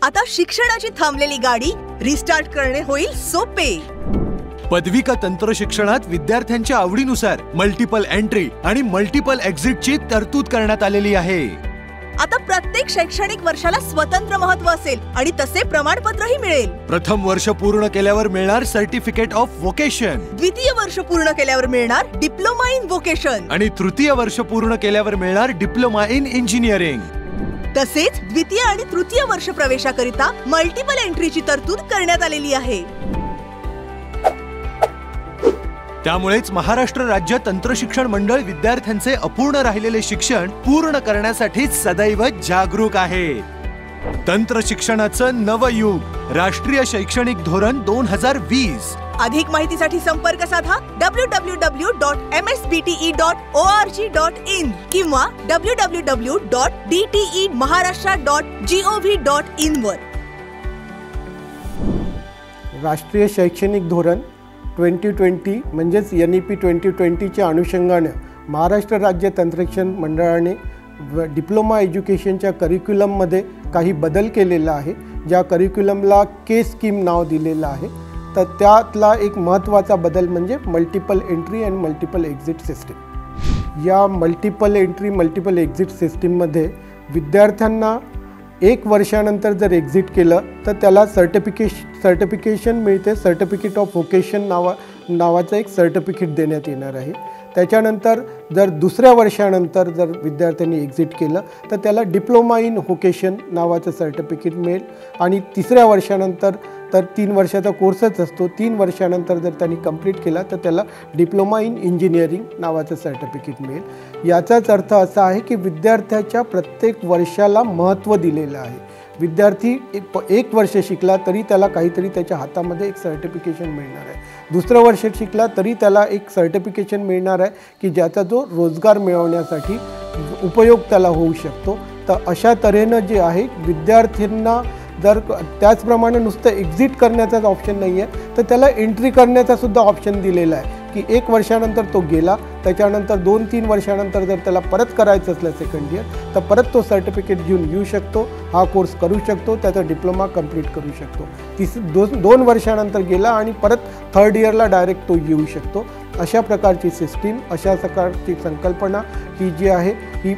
आता शिक्षणाची थांबलेली गाडी रिस्टार्ट करणे होईल सोपे। पदवी का तंत्र शिक्षणात विद्यार्थ्यांच्या आवडीनुसार मल्टिपल एंट्री आणि मल्टिपल एक्झिटची तरतूद करण्यात आलेली आहे। आता प्रत्येक शैक्षणिक वर्षाला स्वतंत्र महत्त्व असेल आणि तसे प्रमाणपत्रही मिळेल। प्रथम वर्ष पूर्ण केल्यावर मिळणार सर्टिफिकेट ऑफ वोकेशन, द्वितीय वर्ष पूर्ण केल्यावर मिळणार डिप्लोमा इन वोकेशन आणि तृतीय वर्ष पूर्ण केल्यावर मिळणार डिप्लोमा इन इंजिनिअरिंग। तसेच द्वितीय आणि तृतीय वर्ष प्रवेशाकरिता मल्टिपल एंट्रीची तरतूद करण्यात आलेली आहे। त्यामुळेच महाराष्ट्र राज्य तंत्रशिक्षण मंडळ विद्यार्थ्यांचे अपूर्ण राहिलेले शिक्षण पूर्ण करण्यासाठी सदैव जागरूक आहे। तंत्र शिक्षणाचं नवयुग, राष्ट्रीय शैक्षणिक धोरण 2020। अधिक माहितीसाठी संपर्क साधा www.msbte.org.in किंवा www.dte.maharashtra.gov.in वर। राष्ट्रीय शैक्षणिक धोरण 2020 म्हणजेच NEP 2020च्या अनुषंगाने महाराष्ट्र राज्य तंत्रशिक्षण मंडळाने डिप्लोमा एज्युकेशनच्या करिक्युलममध्ये काही बदल केलेला आहे। ज्या करिक्युलमला के स्कीम नाव दिलेलं आहे, तर त्यातला एक महत्त्वाचा बदल म्हणजे मल्टिपल एंट्री आणि मल्टिपल एक्झिट सिस्टीम। या मल्टिपल एंट्री मल्टिपल एक्झिट सिस्टीममध्ये विद्यार्थ्यांना 1 वर्षानंतर जर एक्झिट केलं तर त्याला सर्टिफिकेशन मिळते। सर्टिफिकेट ऑफ वोकेशन नावाचं एक सर्टिफिकेट देण्यात येणार आहे। त्याच्यानंतर जर दुसऱ्या वर्षानंतर जर विद्यार्थ्यांनी एक्झिट केलं तर त्याला डिप्लोमा इन वोकेशन नावाचं सर्टिफिकेट मिळेल। आणि तिसऱ्या वर्षानंतर तर 3 वर्षाचा कोर्सच असतो, 3 वर्षानंतर जर त्यांनी कंप्लीट केला तर त्याला डिप्लोमा इन इंजिनिअरिंग नावाचं सर्टिफिकेट मिळेल। याचाच अर्थ असा आहे की विद्यार्थ्याच्या प्रत्येक वर्षाला महत्त्व दिलेलं आहे। विद्यार्थी 1 वर्ष शिकला तरी त्याला काहीतरी त्याच्या हातामध्ये एक सर्टिफिकेशन मिळणार आहे। दुसरं वर्ष शिकला तरी त्याला एक सर्टिफिकेशन मिळणार आहे की ज्याचा जो रोजगार मिळवण्यासाठी उपयोग त्याला होऊ शकतो। तर अशा तऱ्हेनं जे आहे विद्यार्थ्यांना जर त्याचप्रमाणे नुसतं एक्झिट करण्याचाच ऑप्शन नाही आहे, तर त्याला एंट्री करण्याचा सुद्धा ऑप्शन दिलेला आहे की 1 वर्षानंतर तो गेला, त्याच्यानंतर 2-3 वर्षानंतर जर त्याला परत करायचं असलं सेकंड इयर तर परत तो सर्टिफिकेट घेऊन येऊ शकतो, हा कोर्स करू शकतो, त्याचा डिप्लोमा कंप्लीट करू शकतो। 2 वर्षानंतर गेला आणि परत 3rd इयरला डायरेक्ट तो येऊ शकतो। अशा प्रकारची सिस्टीम, अशा प्रकारची संकल्पना ही जी आहे ही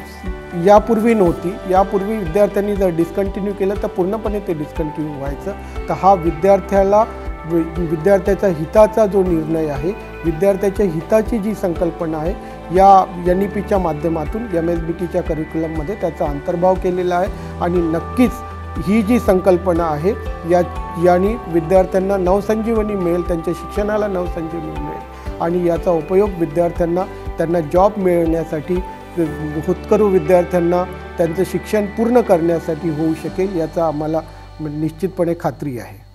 यापूर्वी नव्हती। यापूर्वी विद्यार्थ्यांनी जर डिस्कंटिन्यू केलं तर पूर्णपणे ते डिस्कंटिन्यू व्हायचं। तर हा विद्यार्थ्याचा हिताचा जो निर्णय आहे, विद्यार्थ्याच्या हिताची जी संकल्पना आहे, या NEPच्या माध्यमातून MSBTच्या करिक्युलममध्ये त्याचा अंतर्भाव केलेला आहे। आणि नक्कीच ही जी संकल्पना आहे याने विद्यार्थ्यांना नवसंजीवनी मिळेल, त्यांच्या शिक्षणाला नवसंजीवनी मिळेल आणि याचा उपयोग विद्यार्थ्यांना त्यांना जॉब मिळवण्यासाठी, होतकरू विद्यार्थ्यांना त्यांचं शिक्षण पूर्ण करण्यासाठी होऊ शकेल, याचा आम्हाला निश्चितपणे खात्री आहे।